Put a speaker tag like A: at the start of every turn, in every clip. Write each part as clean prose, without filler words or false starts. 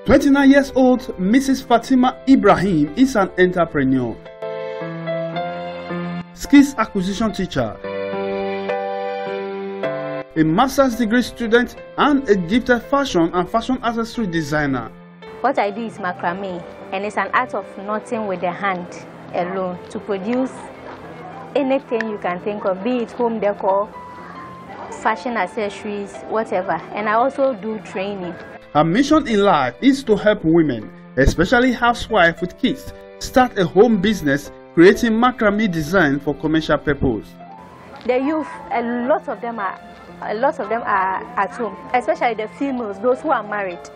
A: 29 years old Mrs. Fatima Ibrahim is an entrepreneur, skills acquisition teacher, a master's degree student, and a gifted fashion and fashion accessory designer.
B: What I do is macramé, and it's an art of knotting with the hand alone to produce anything you can think of, be it home decor, fashion accessories, whatever. And I also do training.
A: Her mission in life is to help women, especially housewives with kids, start a home business creating macramé design for commercial purpose.
B: The youth, a lot of them are at home, especially the females, those who are married.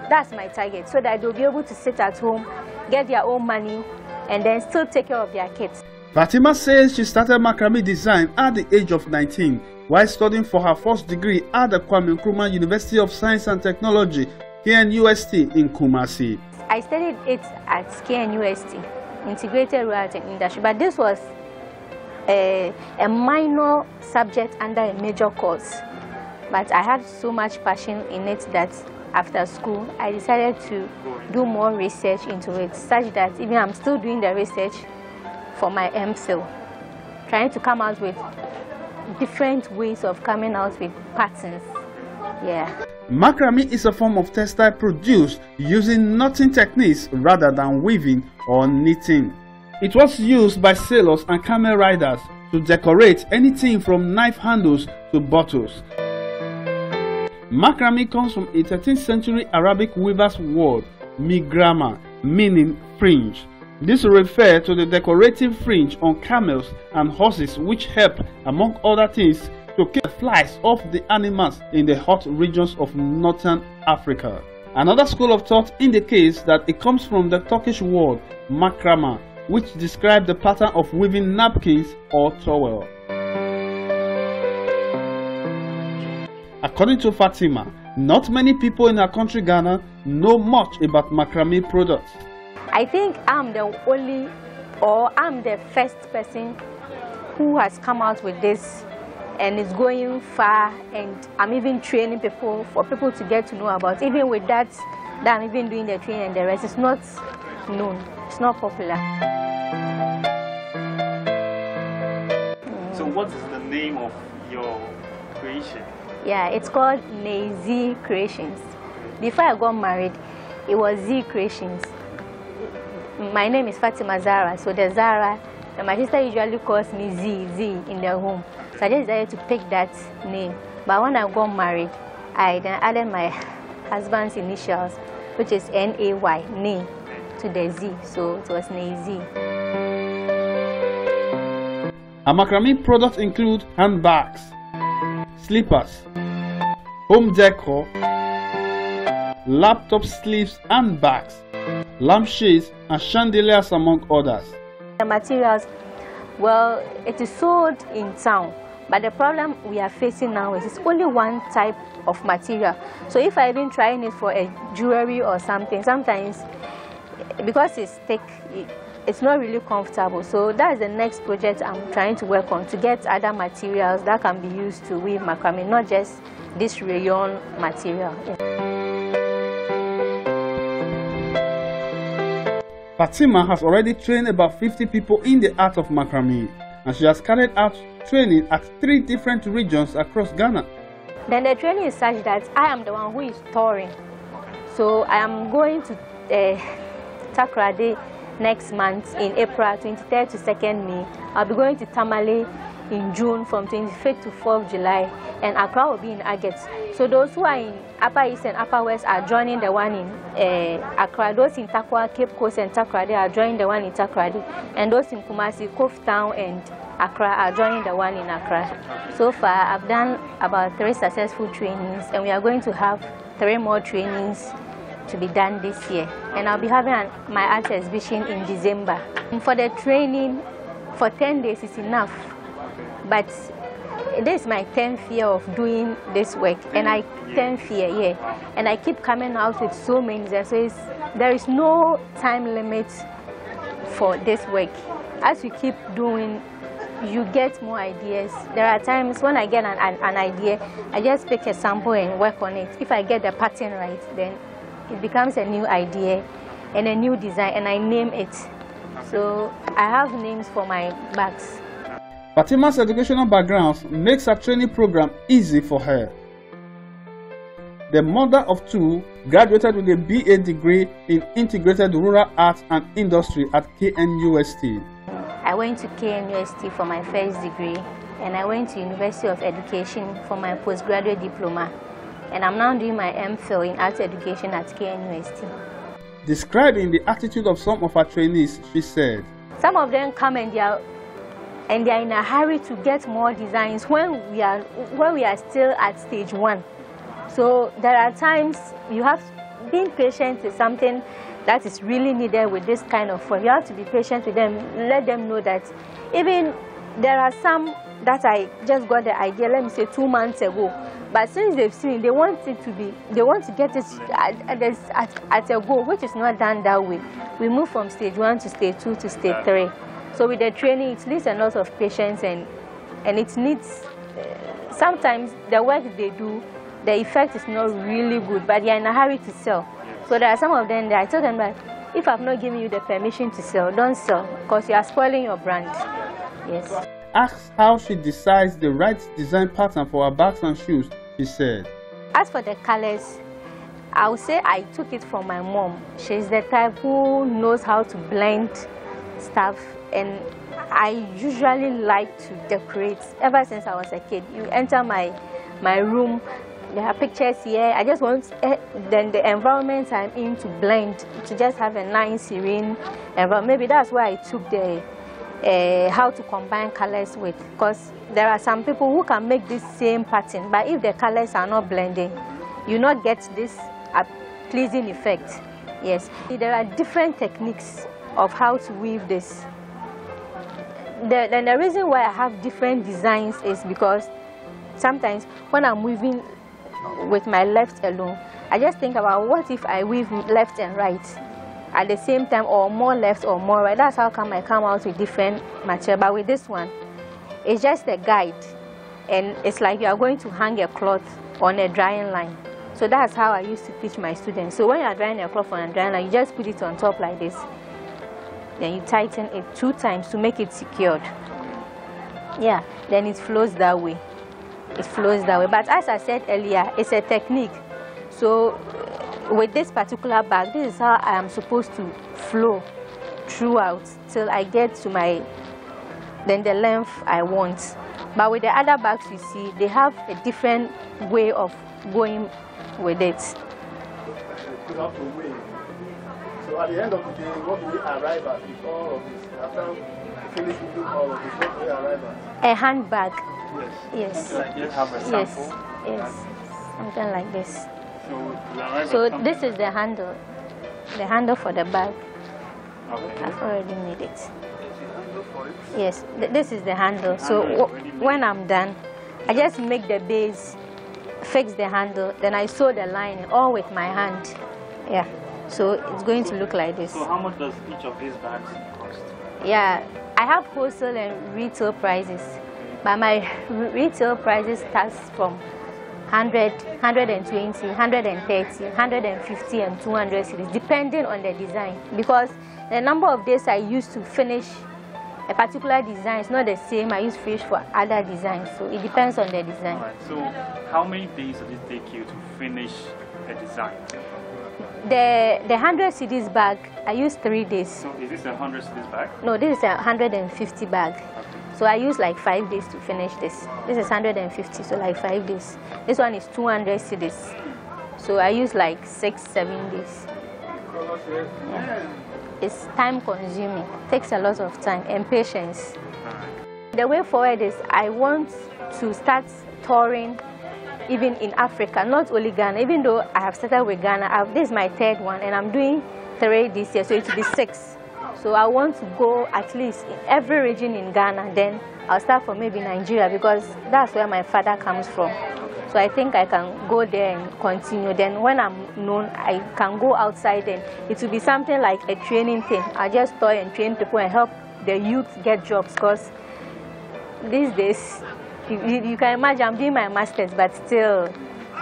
B: That's my target, so that they'll be able to sit at home, get their own money, and then still take care of their kids.
A: Fatima says she started macramé design at the age of 19 while studying for her first degree at the Kwame Nkrumah University of Science and Technology, KNUST in Kumasi.
B: I studied it at KNUST, Integrated Rural Industry, but this was a minor subject under a major course. But I had so much passion in it that after school, I decided to do more research into it, such that even I'm still doing the research for my MPhil, trying to come out with different ways of coming out with patterns. Yeah.
A: Macramé is a form of textile produced using knotting techniques rather than weaving or knitting. It was used by sailors and camel riders to decorate anything from knife handles to bottles. Macramé comes from a 13th century Arabic weaver's word, migrama, meaning fringe. This refers to the decorative fringe on camels and horses which help, among other things, to keep the flies off the animals in the hot regions of northern Africa. Another school of thought indicates that it comes from the Turkish word makrama, which describes the pattern of weaving napkins or towel. According to Fatima, not many people in our country Ghana know much about macramé products.
B: I think I'm the first person who has come out with this, and it's going far, and I'm even training people for people to get to know about. Even with that I'm even doing the training, and the rest is not known, it's not popular.
C: So what is the name of your creation?
B: Yeah, it's called Z Creations. Before I got married, it was Z Creations. My name is Fatima Zara, so the Zara, my sister usually calls me Z in the home. So I just decided to pick that name. But when I got married, I then added my husband's initials, which is N-A-Y, Nay, to the Z, so it was Z.
A: Our macramé products include handbags, slippers, home decor, laptop sleeves and bags, lampshades and chandeliers, among others.
B: The materials, well, it is sold in town, but the problem we are facing now is it's only one type of material. So if I've been trying it for a jewelry or something, sometimes because it's thick, it's not really comfortable. So that's the next project I'm trying to work on, to get other materials that can be used to weave macramé, not just this rayon material.
A: Fatima has already trained about 50 people in the art of macramé, and she has carried out training at 3 different regions across Ghana.
B: Then the training is such that I am the one who is touring. So I am going to Takoradi next month in April, 23rd to 2nd May. I'll be going to Tamale in June from 25th to 4th July, and Accra will be in August. So those who are in Upper East and Upper West are joining the one in Accra. Those in Takwa, Cape Coast and Takoradi are joining the one in Takoradi. And those in Kumasi, Cove Town and Accra are joining the one in Accra. So far, I've done about 3 successful trainings, and we are going to have 3 more trainings to be done this year. And I'll be having my art exhibition in December. And for the training, for 10 days is enough. But this is my 10th year of doing this work, and 10th year, yeah. And I keep coming out with so many exercises. There is no time limit for this work. As you keep doing, you get more ideas. There are times when I get an idea, I just pick a sample and work on it. If I get the pattern right, then it becomes a new idea and a new design, and I name it. So I have names for my bags.
A: Fatima's educational background makes her training program easy for her. The mother of two, graduated with a BA degree in Integrated Rural Arts and Industry at KNUST.
B: I went to KNUST for my first degree, and I went to University of Education for my postgraduate diploma, and I'm now doing my MPhil in Arts Education at KNUST.
A: Describing the attitude of some of her trainees, she said,
B: some of them come and they are in a hurry to get more designs when we are still at stage 1. So there are times you have being patient is something that is really needed with this kind of work. You have to be patient with them, let them know that even there are some that I just got the idea, let me say 2 months ago. But since they've seen it, they want to get it at a goal, which is not done that way. We move from stage 1 to stage 2 to stage 3. So with the training, it needs a lot of patience, and it needs, sometimes the work they do, the effect is not really good, but they are in a hurry to sell. So there are some of them that I tell them that if I've not given you the permission to sell, don't sell, because you are spoiling your brand. Yes.
A: Asked how she decides the right design pattern for her bags and shoes, she said,
B: as for the colors, I would say I took it from my mom. She's the type who knows how to blend stuff, and I usually like to decorate ever since I was a kid. You enter my room, there are pictures here. I just want then the environment I'm in to blend, to just have a nice, serene environment. Maybe that's why I took the how to combine colors with, because there are some people who can make this same pattern, but if the colors are not blending, you not get this pleasing effect. Yes, there are different techniques of how to weave this. Then the reason why I have different designs is because sometimes when I'm weaving with my left alone, I just think about what if I weave left and right at the same time, or more left or more right. That's how come I come out with different material. But with this one, it's just a guide, and it's like you are going to hang a cloth on a drying line. So that's how I used to teach my students. So when you are drying a cloth on a drying line, you just put it on top like this. Then you tighten it 2 times to make it secured. Yeah, then it flows that way. It flows that way. But as I said earlier, it's a technique. So with this particular bag, this is how I am supposed to flow throughout till I get to then the length I want. But with the other bags you see, they have a different way of going with it.
D: So at the end of the day, what do we arrive at with all of this? After we finish doing all of this, what do we arrive at?
B: A handbag.
C: Yes.
B: Yes.
C: Like you have a sample.
B: Yes. Something like this.
C: So
B: this is the handle. The handle for the bag.
C: Okay.
B: I've already made it. Yes, this is the handle. So when I'm done, I just make the base, fix the handle, then I sew the lining all with my hand. Yeah. So it's going to look like this.
C: So how much does each of these bags cost?
B: Yeah, I have wholesale and retail prices, but my retail prices starts from 100, 120, 130, 150, and 200 series, depending on the design. Because the number of days I use to finish a particular design is not the same I use fish for other designs. So it depends on the design.
C: All right. So how many days does it take you to finish a design?
B: The 100 cedis bag, I use 3 days.
C: So is this a 100 cedis bag?
B: No, this is a 150 bag. Okay. So I use like 5 days to finish this. This is 150, so like 5 days. This one is 200 cedis. So I use like 6-7 days. Yeah. It's time consuming. Takes a lot of time and patience. The way forward is I want to start touring even in Africa, not only Ghana. Even though I have started with Ghana, this is my 3rd one, and I'm doing 3 this year, so it will be 6. So I want to go at least in every region in Ghana. Then I'll start from maybe Nigeria, because that's where my father comes from. So I think I can go there and continue. Then when I'm known, I can go outside, and it will be something like a training thing. I just tour and train people and help the youth get jobs, because these days, you can imagine I'm doing my master's, but still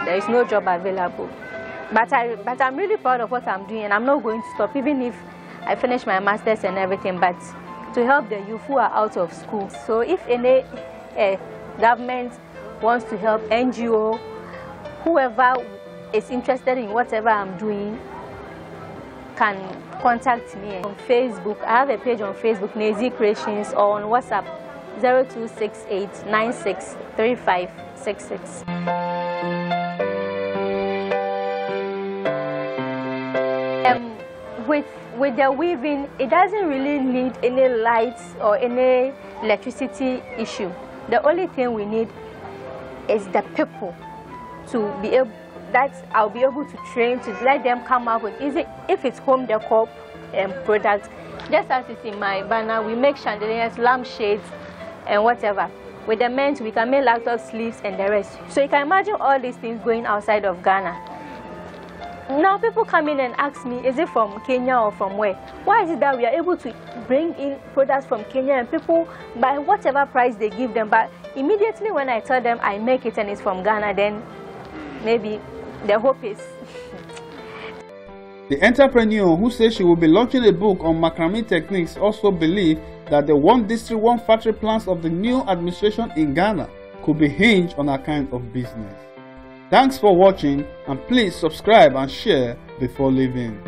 B: there is no job available. But I'm really proud of what I'm doing, and I'm not going to stop, even if I finish my masters and everything, but to help the youth who are out of school. So if any government wants to help, NGO, whoever is interested in whatever I'm doing, can contact me. On Facebook, I have a page on Facebook, Nazy Creations, or on WhatsApp, 0268963566. With the weaving, it doesn't really need any lights or any electricity issue. The only thing we need is the people to be able, that I'll be able to train, to let them come up with easy, if it's home decor products. Just as it's in my banner, we make chandeliers, lampshades, and whatever. With the men's, we can make laptop sleeves and the rest. So you can imagine all these things going outside of Ghana. Now people come in and ask me, is it from Kenya or from where? Why is it that we are able to bring in products from Kenya and people buy whatever price they give them, but immediately when I tell them I make it and it's from Ghana, then maybe the hope is...
A: The entrepreneur who says she will be launching a book on macramé techniques also believes that the one district, one factory plans of the new administration in Ghana could be hinged on her kind of business. Thanks for watching, and please subscribe and share before leaving.